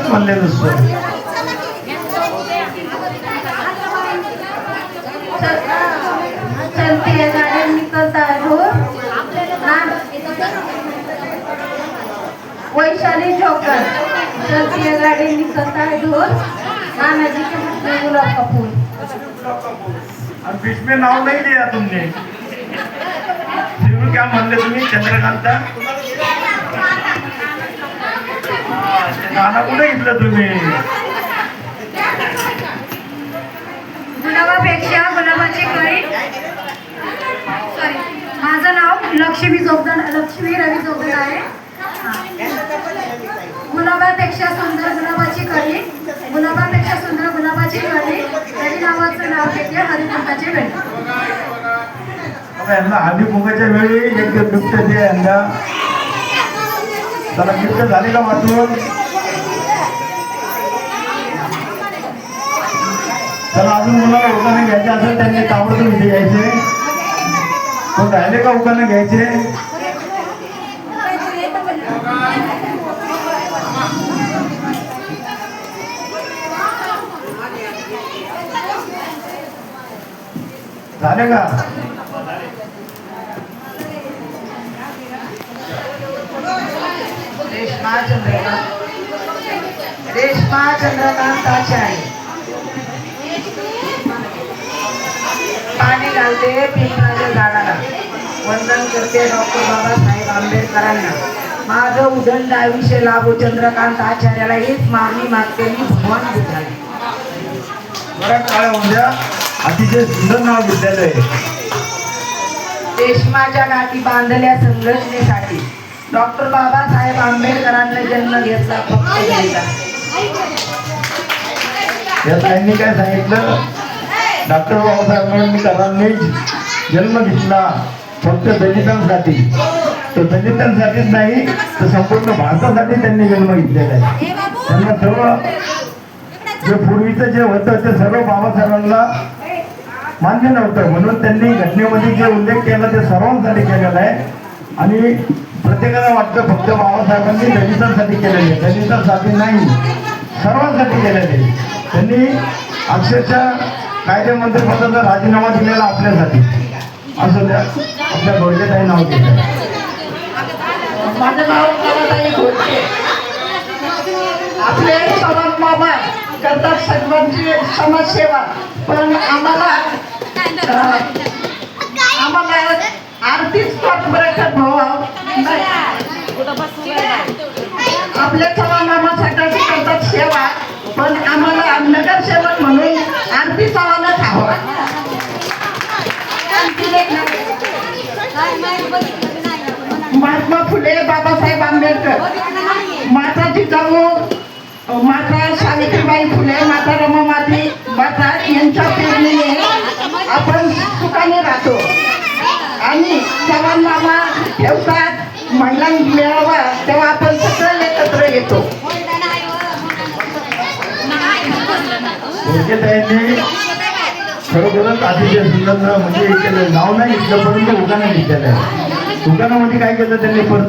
एवढंच म्हणले नुसतं. चलती है गाड़ी निकलता है धूर वैशाली ठोकर चलती है गाड़ी निकलता है धूर नाना जी के गुलाब का फूल और बीच में नाव नहीं लिया तुमने. शिरू क्या म्हणले तुम्ही चंद्रकांता. नाना कुठे घेतलं तुम्ही. गुलाबापेक्षा गुलाबाची कळी सॉरी माझं नाव लक्ष्मी रवी जोगदन आहे. गुलाबापेक्षा सुंदर गुलाबाची कळी गुलाबापेक्षा सुंदर गुलाबाची कळी रवी नावाचं नाव घेतले हरिकुंकाचे वेळ. यांना हळदी कुंकाच्या वेळी एक गिफ्ट द्या यांना. त्याला गिफ्ट झाले का वाटून. चला अजून मुलाला उखाणे घ्यायचे असेल त्यांनी ताबडतोब इथे यायचे. कोण राहिले का उखाणे घ्यायचे. झाले का. रेश्मा चंद्रकांत आचार्य पाणी घालते पिंपळाच्या झाडाला वंदन करते डॉक्टर बाबासाहेब आंबेडकरांना माझं उदंड आयुष्य लाभो चंद्रकांत आचार्याला हीच मागणी मागते मी भगवान बुद्धाला. बरं काळ उद्या अतिशय सुंदर नाव घेतलेलं आहे. रेशमाच्या गाठी बांधल्या संघटनेसाठी डॉक्टर बाबासाहेब आंबेडकरांना जन्म घेतला फक्त घ्यायचा. या ताईंनी काय सांगितलं. डॉक्टर बाबासाहेब आंबेडकरांनी जन्म घेतला फक्त दलितांसाठी. तो दलितांसाठीच नाही तर संपूर्ण भारतासाठी त्यांनी जन्म घेतलेला आहे. त्यांना सर्व जे पूर्वीचं जे होतं ते सर्व बाबासाहेबांना मान्य नव्हतं म्हणून त्यांनी घटनेमध्ये जे उल्लेख केला ते सर्वांसाठी केलेला आहे. आणि प्रत्येकाला वाटतं फक्त बाबासाहेबांनी दलितांसाठी केलेले आहे. दलितांसाठी नाही सर्वांसाठी केलेले आहे. त्यांनी अक्षरशः कायदेमंत्रीपदाचा राजीनामा दिलेला आपल्यासाठी. असं त्या आपल्या घोडकेताई नाव घेतलं. माझं नाव काळाताई घोडके. आपले समाज बाबा करतात सर्वांची समाजसेवा पण आम्हाला आर्थिक पाठबळ भाव आपल्या समाजासाठी करतात सेवा पण आम्हाला नगरसेवक म्हणून आरती चव्हाणच हवा. महात्मा फुले बाबासाहेब आंबेडकर माता जिजाऊ माता सावित्रीबाई फुले माता रमामाती माता यांच्या प्रेरणेने आपण सुखाने राहतो. आणि चव्हाण मामा ठेवतात महिला मेळावा तेव्हा आपण सगळं एकत्र येतो. घोडकेताईंनी खरोखरच अतिशय सुंदर म्हणजे नाव नाही घेतलं परंतु उखाणं घेतलेलं आहे. दुकानामध्ये काय केलं त्यांनी